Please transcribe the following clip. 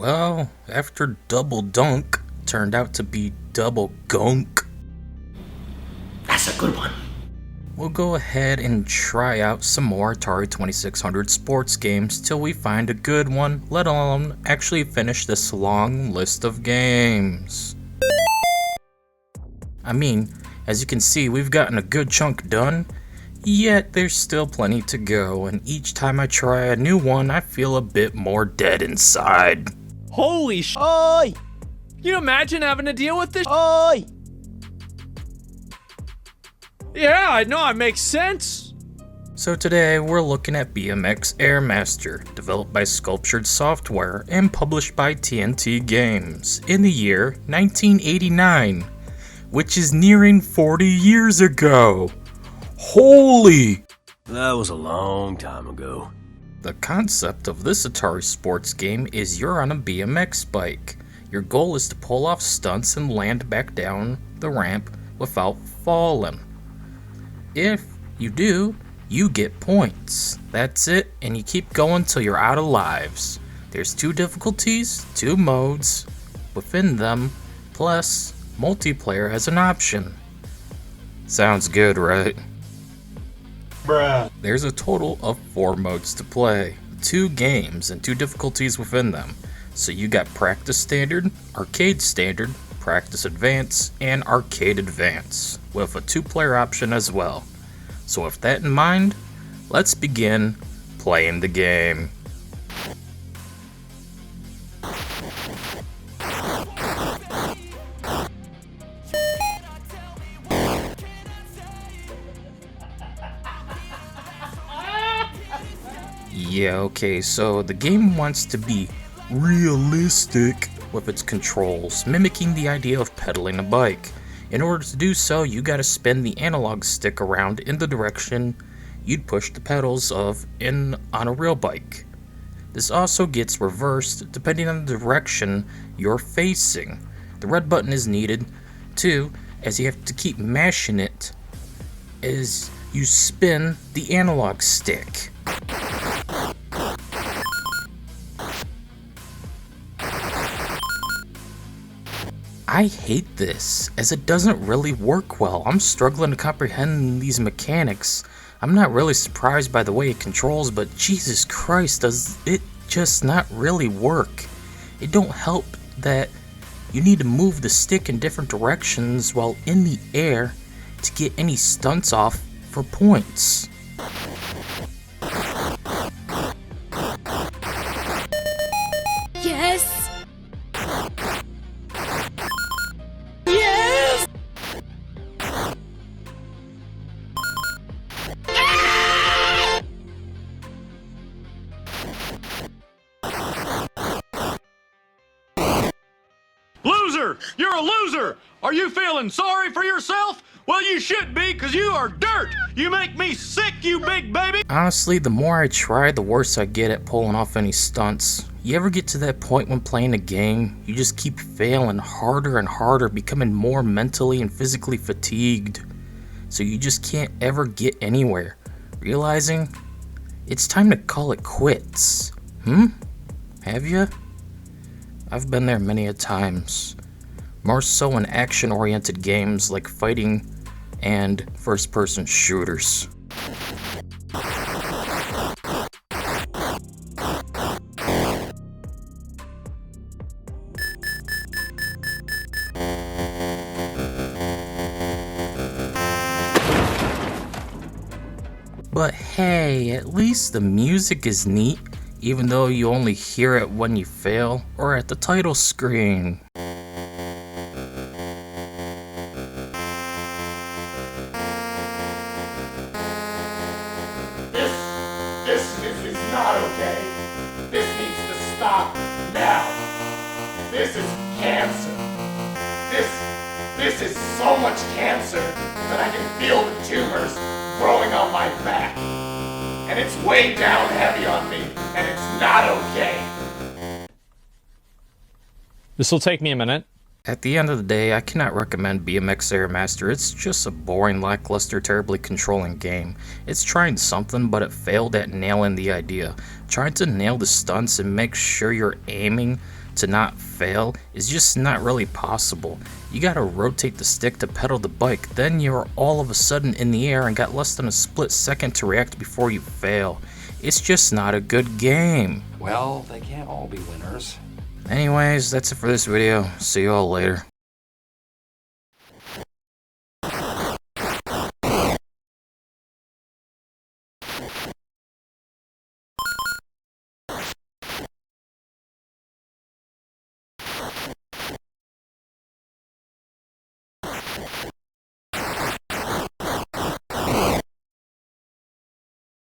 Well, after double dunk turned out to be double gunk, That's a good one. we'll go ahead and try out some more Atari 2600 sports games till we find a good one, let alone actually finish this long list of games. I mean, as you can see, we've gotten a good chunk done, yet there's still plenty to go, and each time I try a new one, I feel a bit more dead inside. Holy sh! Oi! Can you imagine having to deal with this? Oi! Yeah, I know, it makes sense. So today we're looking at BMX Air Master, developed by Sculptured Software and published by TNT Games in the year 1989, which is nearing 40 years ago. Holy! That was a long time ago. The concept of this Atari sports game is you're on a BMX bike. Your goal is to pull off stunts and land back down the ramp without falling. If you do, you get points. That's it, and you keep going till you're out of lives. There's 2 difficulties, 2 modes within them, plus multiplayer as an option. Sounds good, right? Bruh. There's a total of 4 modes to play, 2 games and 2 difficulties within them. So you got Practice Standard, Arcade Standard, Practice Advance, and Arcade Advance, with a 2-player option as well. So with that in mind, let's begin playing the game. Yeah, okay, so the game wants to be realistic with its controls, mimicking the idea of pedaling a bike. In order to do so, you gotta spin the analog stick around in the direction you'd push the pedals of on a real bike. This also gets reversed depending on the direction you're facing. The red button is needed too, as you have to keep mashing it as you spin the analog stick. I hate this, as it doesn't really work well. I'm struggling to comprehend these mechanics. I'm not really surprised by the way it controls, but Jesus Christ, does it just not really work? It don't help that you need to move the stick in different directions while in the air to get any stunts off for points. Yes! Yes! Loser! You're a loser! Are you feeling sorry for yourself? Well, you should be, because you are dirt! You make me sick, you big baby! Honestly, the more I try, the worse I get at pulling off any stunts. You ever get to that point when playing a game, you just keep failing harder and harder, becoming more mentally and physically fatigued, so you just can't ever get anywhere, realizing it's time to call it quits? Have you? I've been there many a times, more so in action-oriented games like fighting and first-person shooters. But hey, at least the music is neat, even though you only hear it when you fail or at the title screen. This is not okay. This needs to stop now. This is cancer. This is so much cancer that I can feel the tumors growing on my back. And it's way down heavy on me, and it's not okay. This will take me a minute. At the end of the day, I cannot recommend BMX Air Master. It's just a boring, lackluster, terribly controlling game. It's trying something, but it failed at nailing the idea. Trying to nail the stunts and make sure you're aiming to not fail is just not really possible. You gotta rotate the stick to pedal the bike, then you're all of a sudden in the air and got less than a split second to react before you fail. It's just not a good game. Well, they can't all be winners. Anyways, that's it for this video. See you all later.